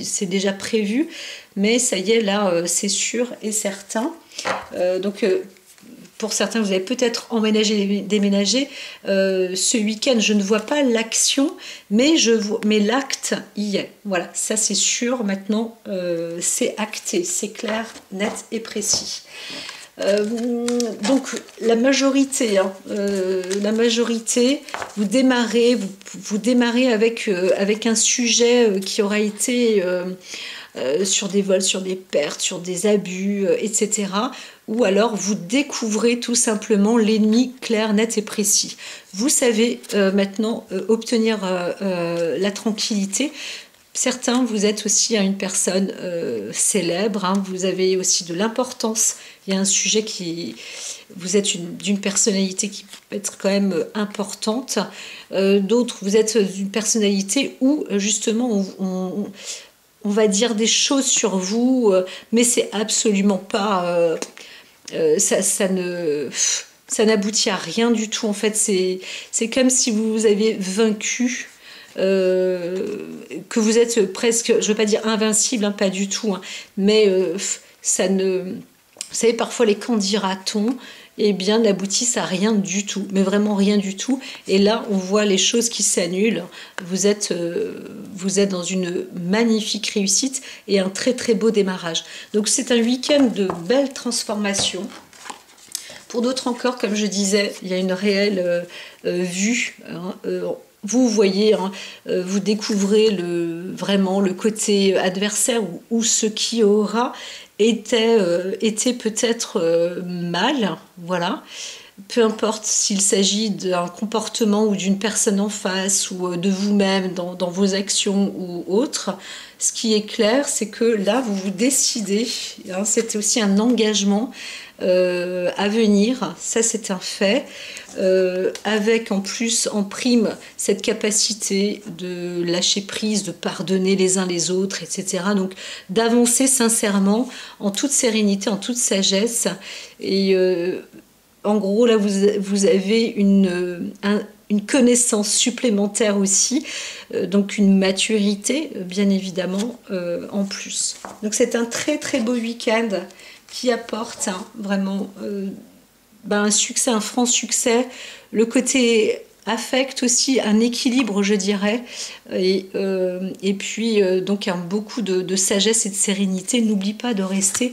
c'est déjà prévu, mais ça y est, là, c'est sûr et certain. Donc, pour certains, vous allez peut-être emménager, déménager. Ce week-end, je ne vois pas l'action, mais l'acte y est. Voilà, ça c'est sûr. Maintenant, c'est acté, c'est clair, net et précis. Donc la majorité, vous démarrez avec un sujet qui aura été sur des vols, sur des pertes, sur des abus, etc. Ou alors vous découvrez tout simplement l'ennemi clair, net et précis. Vous savez maintenant obtenir la tranquillité. Certains, vous êtes aussi une personne célèbre, hein, vous avez aussi de l'importance. Il y a un sujet vous êtes d'une personnalité qui peut être quand même importante. D'autres, vous êtes d'une personnalité où justement on va dire des choses sur vous, mais c'est absolument pas... ça n'aboutit à rien du tout. En fait, c'est comme si vous aviez vaincu... que vous êtes presque, je ne veux pas dire invincible, hein, pas du tout, hein, mais ça ne... Vous savez, parfois les quand dira-t-on, eh bien, n'aboutissent à rien du tout, mais vraiment rien du tout. Et là, on voit les choses qui s'annulent. Vous êtes dans une magnifique réussite et un très très beau démarrage. Donc c'est un week-end de belles transformations. Pour d'autres encore, comme je disais, il y a une réelle vue, hein, vous voyez, hein, vous découvrez vraiment le côté adversaire ou ce qui aura été peut-être mal, voilà. Peu importe s'il s'agit d'un comportement ou d'une personne en face ou de vous-même dans vos actions ou autres, ce qui est clair, c'est que là, vous vous décidez, hein, c'est aussi un engagement à venir, ça c'est un fait, avec en plus, en prime, cette capacité de lâcher prise, de pardonner les uns les autres, etc. Donc d'avancer sincèrement, en toute sérénité, en toute sagesse, et en gros, là, vous avez une connaissance supplémentaire aussi, donc une maturité, bien évidemment, en plus. Donc c'est un très très beau week-end qui apporte vraiment un succès, un franc succès. Le côté affect aussi, un équilibre, je dirais, et puis donc beaucoup de sagesse et de sérénité. N'oublie pas de rester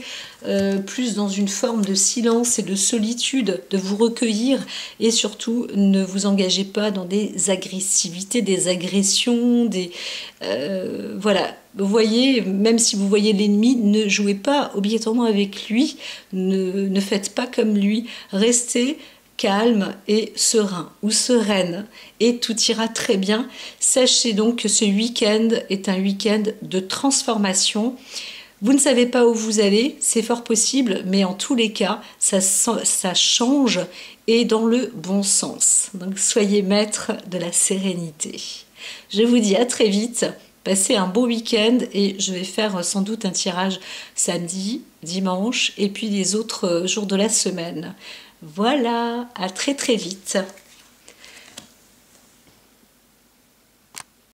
plus dans une forme de silence et de solitude, de vous recueillir, et surtout ne vous engagez pas dans des agressivités, des agressions, voilà. Vous voyez, même si vous voyez l'ennemi, ne jouez pas obligatoirement avec lui, ne faites pas comme lui, restez calme et serein ou sereine, et tout ira très bien. Sachez donc que ce week-end est un week-end de transformation. Vous ne savez pas où vous allez, c'est fort possible, mais en tous les cas, ça change, et dans le bon sens. Donc soyez maître de la sérénité. Je vous dis à très vite. Passez un beau week-end, et je vais faire sans doute un tirage samedi, dimanche et puis les autres jours de la semaine. Voilà, à très très vite.